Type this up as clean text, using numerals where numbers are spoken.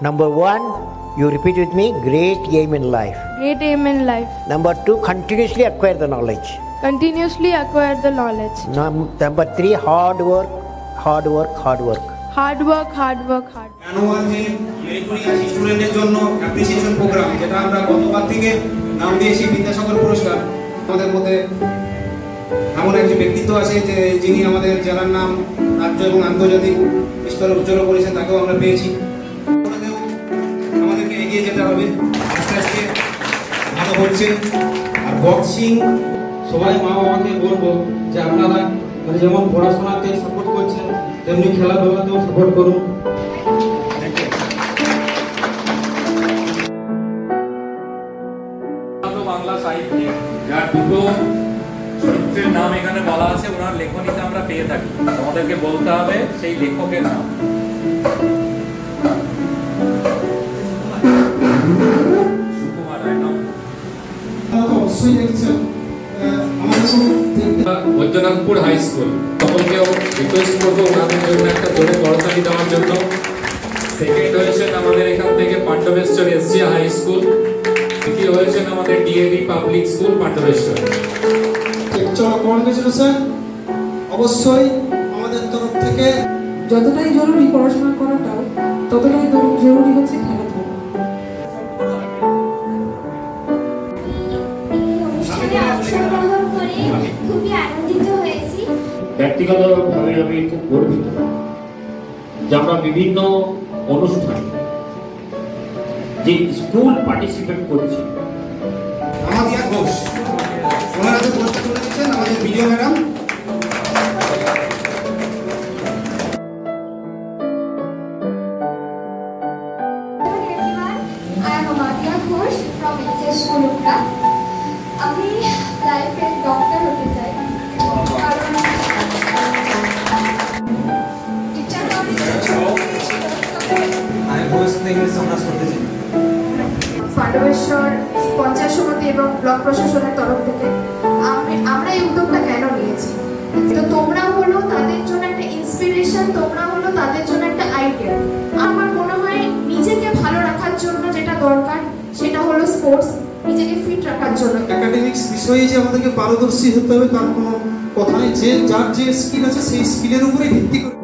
Number one, you repeat with me, great aim in life. Great aim in life. Number two, continuously acquire the knowledge. Continuously acquire the knowledge. Number three, hard work, hard work, hard work. Hard work, hard work, hard work. Annual যে meritorious স্টুডেন্টের জন্য appreciation programme, যেটা আমরা গতবার থেকে নাম দিয়েছি বিদ্যাসাগর পুরস্কার। আমাদের মধ্যে এমন একজন ব্যক্তিত্ব আছে যে যিনি আমাদের জেলার নাম রাজ্য এবং আন্তর্জাতিক স্তরে উজ্জ্বল করেছেন, তাকেও আমরা পেয়েছি। আমাদেরকে এগিয়ে যেতে হবে, আস্তে আস্তে ভালো হচ্ছে। আর বক্সিং সবাই মা বাবাকে বলবো যে আপনারা মানে যেমন পড়াশোনাতে সাপোর্ট করছেন তেমনি খেলাধুলাতেও সাপোর্ট করুন। বাংলা সাহিত্যিক যার দুটো চরিত্রের নাম এখানে বলা আছে, ওনার লেখনীতে আমরা পেয়ে থাকি। আমাদেরকে বলতে হবে সেই লেখকের নাম। সুকুমার রায় নাম অবশ্যই দেখছেন বৈদ্যনাথপুর হাই স্কুল। সকলকেও রিকোয়েস্ট করবো ওনাদের জন্য একটা জোরে করতালি দেওয়ার জন্য। সেকেন্ড হয়েছেন আমাদের এখান থেকে পাণ্ডবেশ্বর এসজিয়া হাই স্কুল। তৃতীয় হয়েছেন আমাদের DAV public school Pandabeswar. Congratulation. অবশ্যই আমাদের তরফ থেকে যতটাই জরুরি পড়াশোনা করাটাও ততটাই জরুরি হচ্ছে খেলাধুলা। ব্যক্তিগতভাবে আমি খুব গর্বিত যে আমরা বিভিন্ন অনুষ্ঠানে যে স্কুল পার্টিসিপেট করছি। আমাদের ঘোষ ওনারা যে পোস্টার করে দিচ্ছেন আমাদের ভিডিও ম্যাডাম। আমি লাইফে ডক্টর হতে চাই, কারণ টিচার পাণ্ডবেশ্বর পঞ্চায়েত সমিতি এবং ব্লক প্রশাসনের তরফ থেকে আমরা এই উদ্যোগটা কেন নিয়েছি, তো তোমরা হলো তাদের জন্য একটা ইন্সপিরেশন, তোমরা হলো তাদের জন্য একটা আইডিয়া। আমার মনে হয় নিজেকে ভালো রাখার জন্য যেটা দরকার সেটা হলো স্পোর্টস, নিজেকে ফিট রাখার জন্য। একাডেমিক্স বিষয়ে যে আমাদেরকে পারদর্শী হতে হবে তার কোনো কথা নেই, যে যার যে স্কিল আছে সেই স্কিলের উপরে ভিত্তি করে